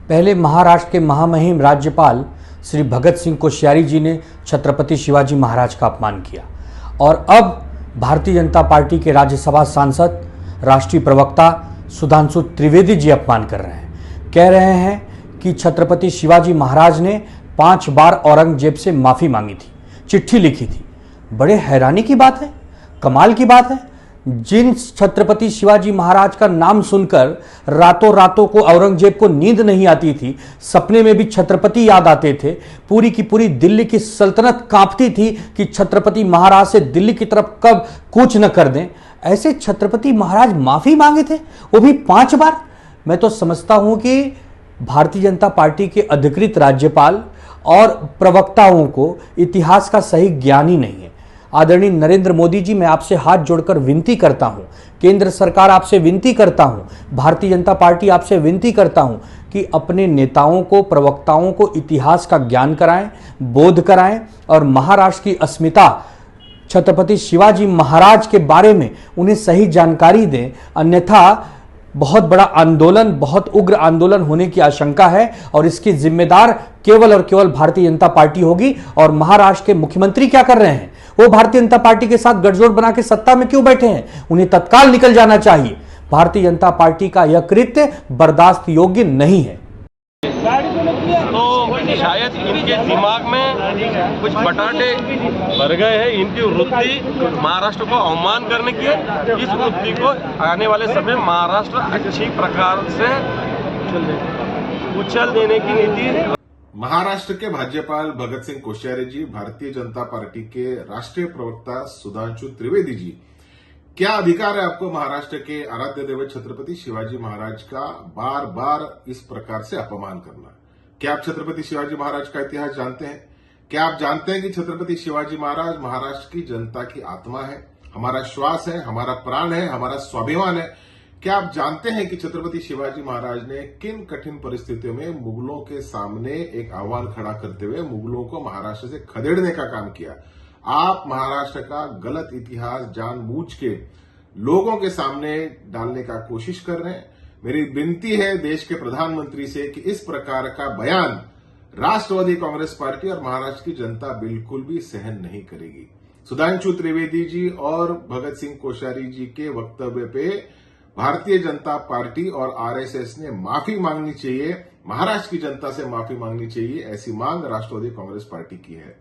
पहले महाराष्ट्र के महामहिम राज्यपाल श्री भगत सिंह कोश्यारी जी ने छत्रपति शिवाजी महाराज का अपमान किया और अब भारतीय जनता पार्टी के राज्यसभा सांसद राष्ट्रीय प्रवक्ता सुधांशु त्रिवेदी जी अपमान कर रहे हैं। कह रहे हैं कि छत्रपति शिवाजी महाराज ने 5 बार औरंगजेब से माफी मांगी थी, चिट्ठी लिखी थी। बड़े हैरानी की बात है, कमाल की बात है। जिन छत्रपति शिवाजी महाराज का नाम सुनकर रातों रातों को औरंगजेब को नींद नहीं आती थी, सपने में भी छत्रपति याद आते थे, पूरी की पूरी दिल्ली की सल्तनत कांपती थी कि छत्रपति महाराज से दिल्ली की तरफ कब कूच न कर दें, ऐसे छत्रपति महाराज माफी मांगे थे, वो भी 5 बार। मैं तो समझता हूं कि भारतीय जनता पार्टी के अधिकृत राज्यपाल और प्रवक्ताओं को इतिहास का सही ज्ञान ही नहीं है। आदरणीय नरेंद्र मोदी जी, मैं आपसे हाथ जोड़कर विनती करता हूं, केंद्र सरकार आपसे विनती करता हूं, भारतीय जनता पार्टी आपसे विनती करता हूं कि अपने नेताओं को, प्रवक्ताओं को इतिहास का ज्ञान कराएं, बोध कराएं और महाराष्ट्र की अस्मिता, छत्रपति शिवाजी महाराज के बारे में उन्हें सही जानकारी दें। अन्यथा बहुत बड़ा आंदोलन, बहुत उग्र आंदोलन होने की आशंका है और इसकी जिम्मेदार केवल और केवल भारतीय जनता पार्टी होगी। और महाराष्ट्र के मुख्यमंत्री क्या कर रहे हैं? वो भारतीय जनता पार्टी के साथ गठजोड़ बना के सत्ता में क्यों बैठे हैं? उन्हें तत्काल निकल जाना चाहिए। भारतीय जनता पार्टी का यह कृत्य बर्दाश्त योग्य नहीं है। तो शायद इनके दिमाग में कुछ बटाटे भर गए हैं। इनकी वृत्ति महाराष्ट्र को अवमान करने की है। इस वृत्ति को आने वाले समय महाराष्ट्र अच्छी प्रकार से उछल देने की नीति है। महाराष्ट्र के राज्यपाल भगत सिंह कोश्यारी जी, भारतीय जनता पार्टी के राष्ट्रीय प्रवक्ता सुधांशु त्रिवेदी जी, क्या अधिकार है आपको महाराष्ट्र के आराध्य देवत छत्रपति शिवाजी महाराज का बार बार इस प्रकार से अपमान करना? क्या आप छत्रपति शिवाजी महाराज का इतिहास जानते हैं? क्या आप जानते हैं कि छत्रपति शिवाजी महाराज महाराष्ट्र की जनता की आत्मा है, हमारा श्वास है, हमारा प्राण है, हमारा स्वाभिमान है? क्या आप जानते हैं कि छत्रपति शिवाजी महाराज ने किन कठिन परिस्थितियों में मुगलों के सामने एक आह्वान खड़ा करते हुए मुगलों को महाराष्ट्र से खदेड़ने का काम किया? आप महाराष्ट्र का गलत इतिहास जानबूझ के लोगों के सामने डालने का कोशिश कर रहे हैं। मेरी विनती है देश के प्रधानमंत्री से कि इस प्रकार का बयान राष्ट्रवादी कांग्रेस पार्टी और महाराष्ट्र की जनता बिल्कुल भी सहन नहीं करेगी। सुधांशु त्रिवेदी जी और भगत सिंह कोश्यारी जी के वक्तव्य पे भारतीय जनता पार्टी और आरएसएस ने माफी मांगनी चाहिए, महाराष्ट्र की जनता से माफी मांगनी चाहिए, ऐसी मांग राष्ट्रवादी कांग्रेस पार्टी की है।